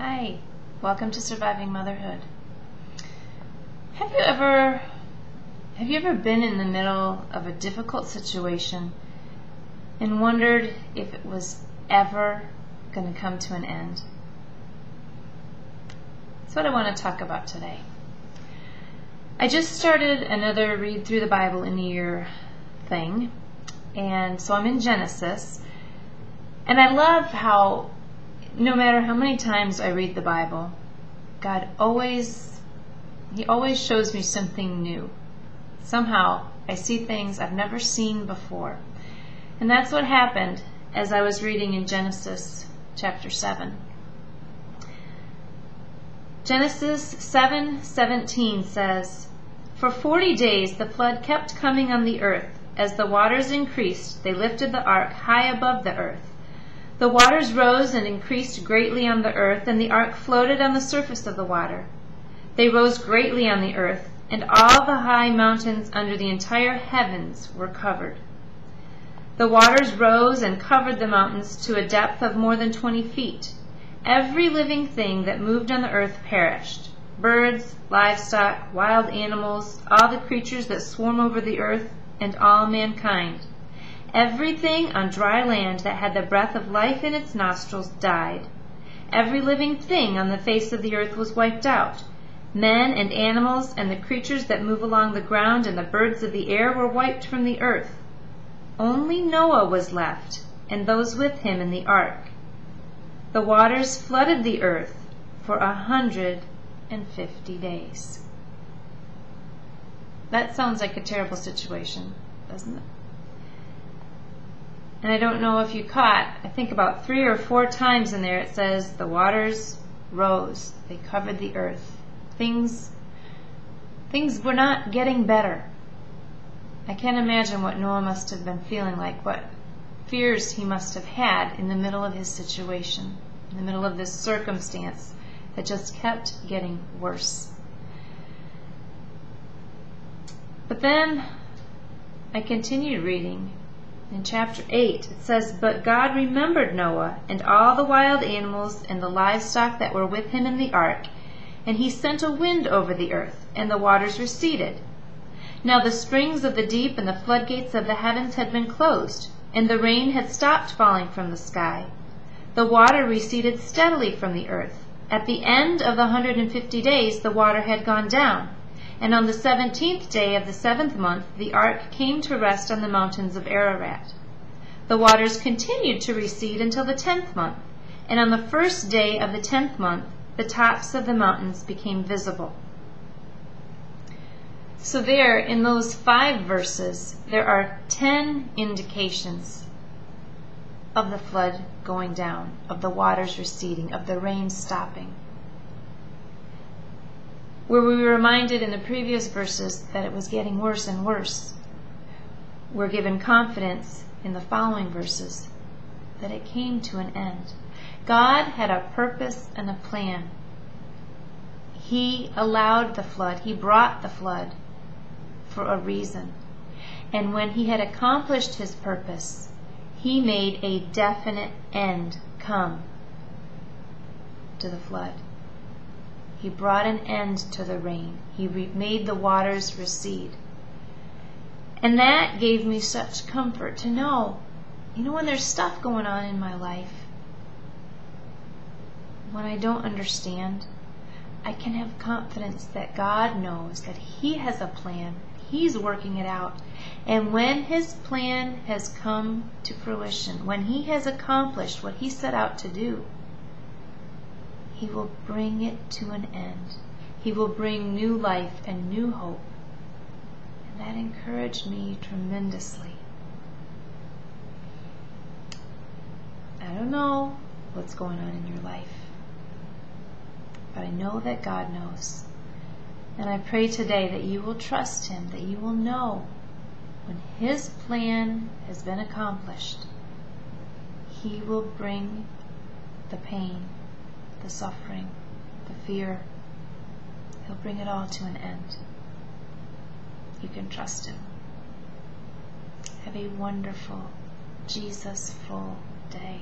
Hi, welcome to Surviving Motherhood. Have you ever been in the middle of a difficult situation and wondered if it was ever going to come to an end? That's what I want to talk about today. I just started another read through the Bible in a year thing, and so I'm in Genesis, and I love how no matter how many times I read the Bible, God always shows me something new. Somehow I see things I've never seen before. And that's what happened as I was reading in Genesis chapter 7. Genesis 7:17 says, "For 40 days the flood kept coming on the earth. As the waters increased, they lifted the ark high above the earth. The waters rose and increased greatly on the earth, and the ark floated on the surface of the water. They rose greatly on the earth, and all the high mountains under the entire heavens were covered. The waters rose and covered the mountains to a depth of more than 20 feet. Every living thing that moved on the earth perished: birds, livestock, wild animals, all the creatures that swarm over the earth, and all mankind. Everything on dry land that had the breath of life in its nostrils died. Every living thing on the face of the earth was wiped out. Men and animals and the creatures that move along the ground and the birds of the air were wiped from the earth. Only Noah was left, and those with him in the ark. The waters flooded the earth for 150 days." That sounds like a terrible situation, doesn't it? And I don't know if you caught, I think about 3 or 4 times in there it says the waters rose. They covered the earth. Things were not getting better. I can't imagine what Noah must have been feeling like, what fears he must have had in the middle of his situation, in the middle of this circumstance that just kept getting worse. But then I continued reading. In chapter 8, it says, "But God remembered Noah and all the wild animals and the livestock that were with him in the ark, and he sent a wind over the earth, and the waters receded. Now the springs of the deep and the floodgates of the heavens had been closed, and the rain had stopped falling from the sky. The water receded steadily from the earth. At the end of the 150 days the water had gone down, and on the 17th day of the 7th month the ark came to rest on the mountains of Ararat. The waters continued to recede until the 10th month, and on the first day of the 10th month the tops of the mountains became visible." So there, in those 5 verses, there are 10 indications of the flood going down, of the waters receding, of the rain stopping. Where we were reminded in the previous verses that it was getting worse and worse, we're given confidence in the following verses that it came to an end. God had a purpose and a plan. He allowed the flood. He brought the flood for a reason. And when he had accomplished his purpose, he made a definite end come to the flood. He brought an end to the rain. He made the waters recede. And that gave me such comfort to know, when there's stuff going on in my life, when I don't understand, I can have confidence that God knows that he has a plan. He's working it out. And when his plan has come to fruition, when he has accomplished what he set out to do, he will bring it to an end. He will bring new life and new hope. And that encouraged me tremendously. I don't know what's going on in your life, but I know that God knows. And I pray today that you will trust him, that you will know when his plan has been accomplished, he will bring the pain, the suffering, the fear. He'll bring it all to an end. You can trust him. Have a wonderful, Jesus-full day.